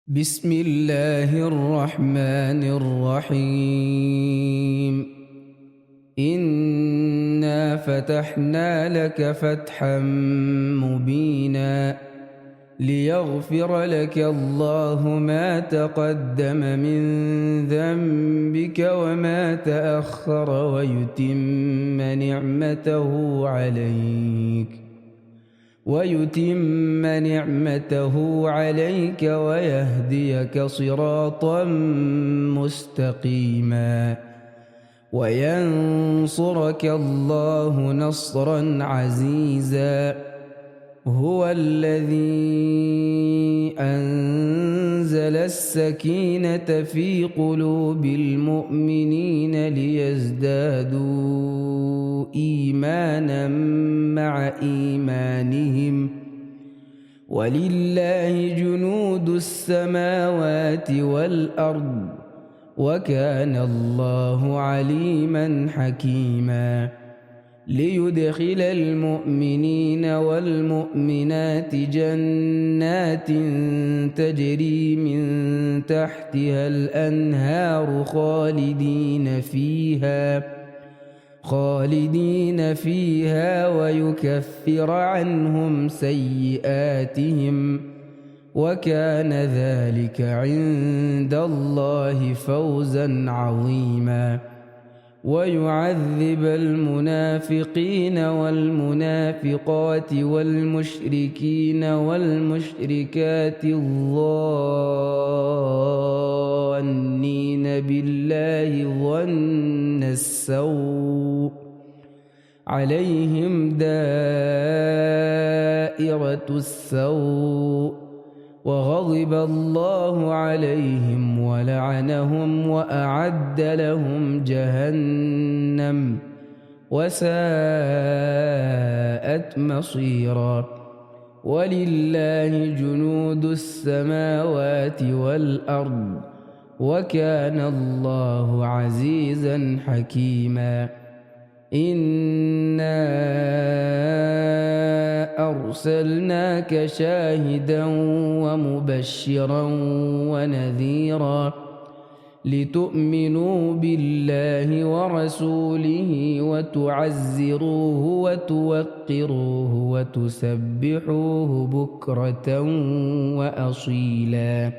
بسم الله الرحمن الرحيم. إنا فتحنا لك فتحا مبينا ليغفر لك الله ما تقدم من ذنبك وما تأخر ويتم نعمته عليك ويهديك صراطا مستقيما وينصرك الله نصرا عزيزا. هو الذي أنزل السكينة في قلوب المؤمنين ليزدادوا إيمانا مع إيمانهم ولله جنود السماوات والأرض وكان الله عليما حكيما. ليدخل المؤمنين والمؤمنات جنات تجري من تحتها الأنهار خالدين فيها ويكفر عنهم سيئاتهم وكان ذلك عند الله فوزا عظيما. ويعذب المنافقين والمنافقات والمشركين والمشركات الظانين بالله ظن السوء عليهم دائرة السوء وغضب الله عليهم ولعنهم وأعد لهم جهنم وساءت مصيرا. ولله جنود السماوات والأرض وكان الله عزيزا حكيما. إنا أرسلناك شاهدا ومبشرا ونذيرا لتؤمنوا بالله ورسوله وتعزروه وتوقروه وتسبحوه بكرة وأصيلا.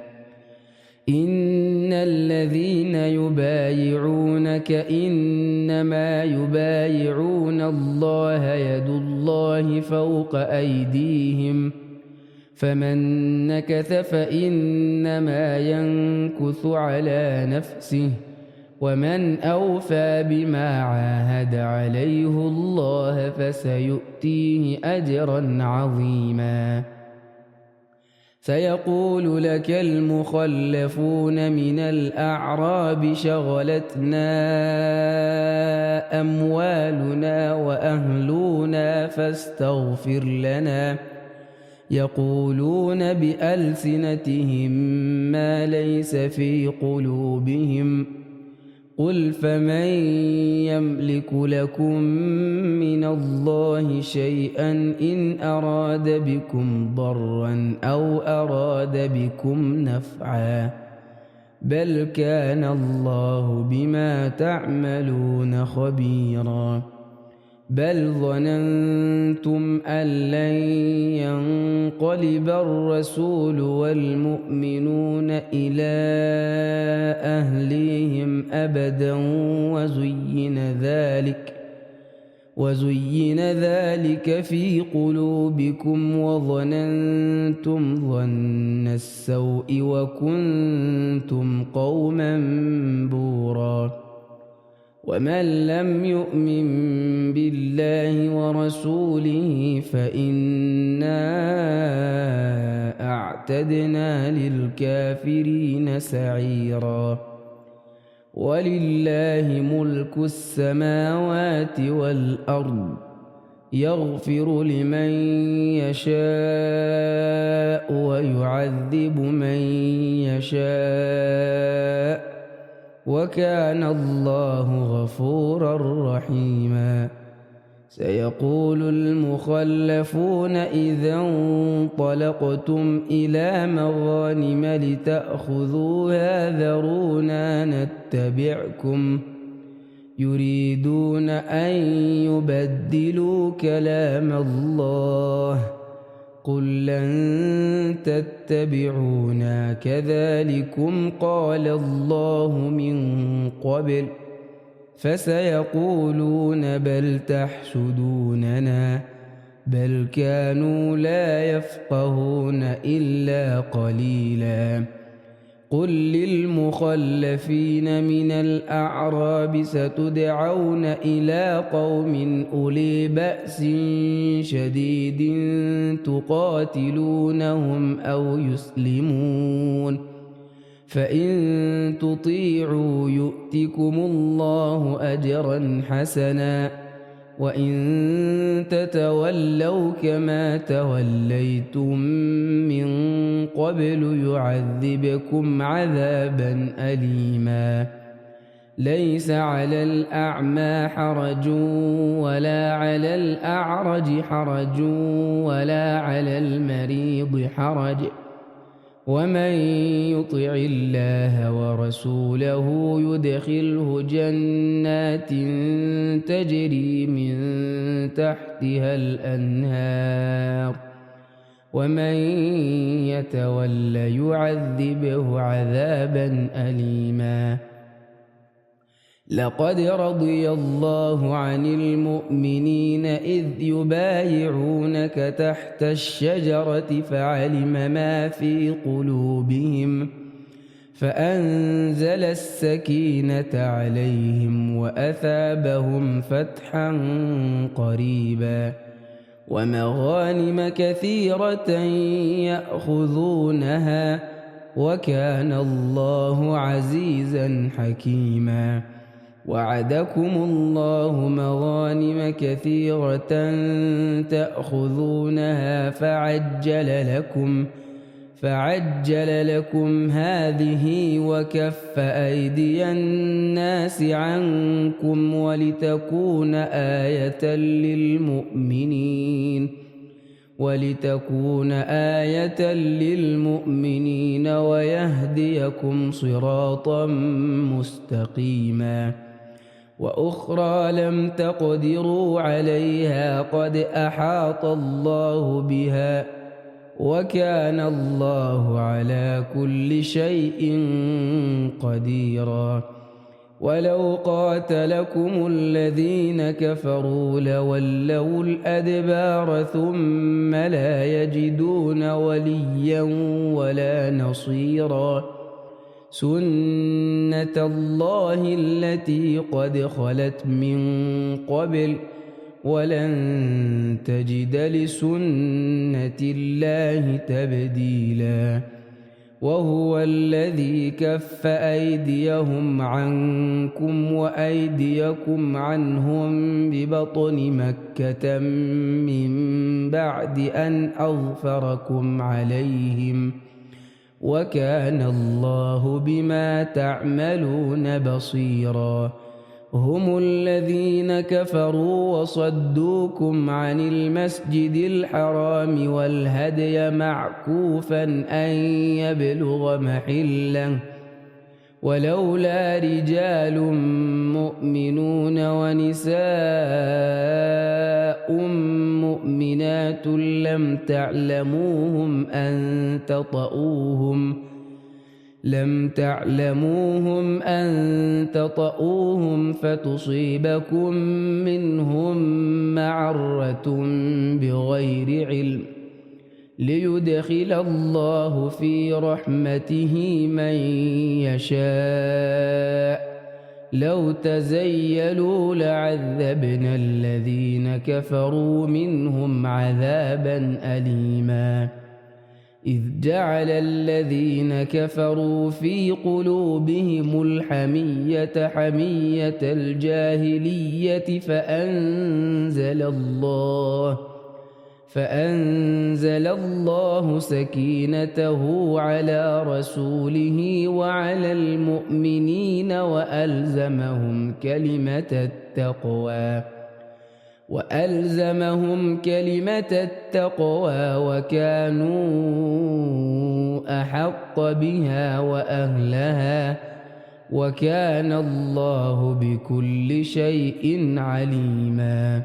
إن الذين يبايعونك إنما يبايعون الله يد الله فوق أيديهم فمن نكث فإنما ينكث على نفسه ومن أوفى بما عاهد عليه الله فسيؤتيه أجرا عظيما. سيقول لك المخلفون من الأعراب شغلتنا أموالنا وأهلنا فاستغفر لنا يقولون بألسنتهم ما ليس في قلوبهم قل فمن يملك لكم من الله شيئا إن أراد بكم ضرا أو أراد بكم نفعا بل كان الله بما تعملون خبيرا. بل ظننتم أن لن ينقلب الرسول والمؤمنون إلى أهليهم أبدا وزين ذلك في قلوبكم وظننتم ظن السوء وكنتم قوما بورا. ومن لم يؤمن بالله ورسوله فإنا أعتدنا للكافرين سعيرا. ولله ملك السماوات والأرض يغفر لمن يشاء ويعذب من يشاء وكان الله غفورا رحيما. سيقول المخلفون إذا انطلقتم إلى مغانم لتأخذوها ذرونا نتبعكم يريدون أن يبدلوا كلام الله قل لن تتبعونا كذلكم قال الله من قبل فسيقولون بل تحسدوننا بل كانوا لا يفقهون إلا قليلا قل للمخلفين من الأعراب ستدعون إلى قوم أولي بأس شديد تقاتلونهم أو يسلمون فإن تطيعوا يؤتكم الله أجرا حسنا وإن تتولوا كما توليتم من قبل يعذبكم عذابا أليما ليس على الأعمى حرج ولا على الأعرج حرج ولا على المريض حرج ومن يطع الله ورسوله يدخله جنات تجري من تحتها الأنهار ومن يتول يعذبه عذابا أليما لقد رضي الله عن المؤمنين إذ يبايعونك تحت الشجرة فعلم ما في قلوبهم فأنزل السكينة عليهم وأثابهم فتحا قريبا ومغانم كثيرة يأخذونها وكان الله عزيزا حكيما وعدكم الله مغانم كثيرة تأخذونها فعجل لكم هذه وكف أيدي الناس عنكم ولتكون آية للمؤمنين ويهديكم صراطا مستقيما وأخرى لم تقدروا عليها قد أحاط الله بها وكان الله على كل شيء قديرا ولو قاتلكم الذين كفروا لولوا الأدبار ثم لا يجدون وليا ولا نصيرا سنة الله التي قد خلت من قبل ولن تجد لسنة الله تبديلا وهو الذي كف أيديهم عنكم وأيديكم عنهم ببطن مكة من بعد أن أظفركم عليهم وكان الله بما تعملون بصيرا هم الذين كفروا وصدوكم عن المسجد الحرام والهدي معكوفا أن يبلغ محله ولولا رجال مؤمنون ونساء مؤمنات لم تعلموهم أن تطؤوهم فتصيبكم منهم معرة بغير علم ليدخل الله في رحمته من يشاء لو تزيلوا لعذبنا الذين كفروا منهم عذابا أليما إذ جعل الذين كفروا في قلوبهم الحمية حمية الجاهلية فأنزل الله سكينته على رسوله وعلى المؤمنين وألزمهم كلمة التقوى وألزمهم كلمة التقوى وكانوا أحق بها وأهلها وكان الله بكل شيء عليما.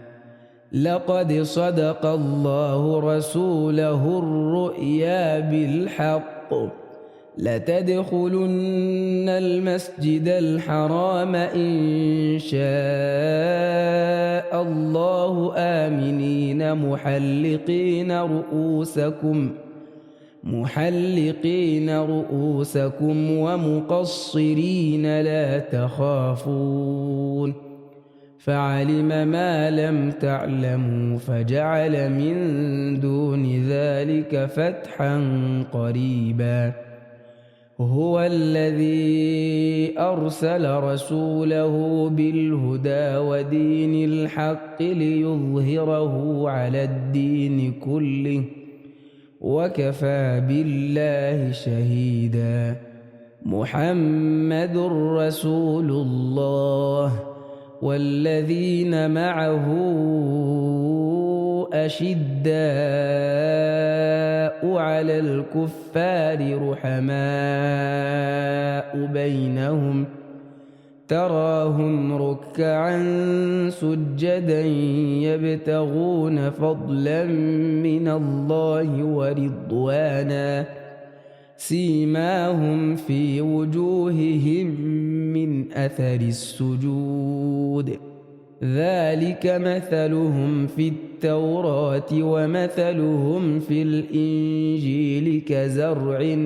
لقد صدق الله رسوله الرؤيا بالحق لتدخلن المسجد الحرام إن شاء الله آمنين محلقين رؤوسكم ومقصرين لا تخافون فعلم ما لم تعلموا فجعل من دون ذلك فتحا قريبا. هو الذي أرسل رسوله بالهدى ودين الحق ليظهره على الدين كله وكفى بالله شهيدا. محمد رسول الله والذين معه أشداء على الكفار رحماء بينهم تراهم ركعا سجدا يبتغون فضلا من الله ورضوانا سيماهم في وجوههم من أثر السجود ذلك مثلهم في التوراة ومثلهم في الإنجيل كزرع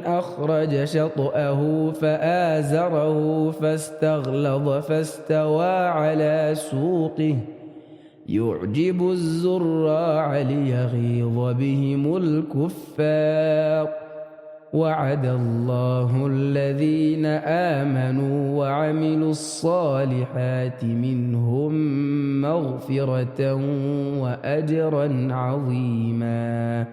أخرج شطأه فآزره فاستغلظ فاستوى على سوقه يعجب الزراع ليغيظ بهم الكفار. وعد الله الذين آمنوا وعملوا الصالحات منهم مغفرة وأجرا عظيما.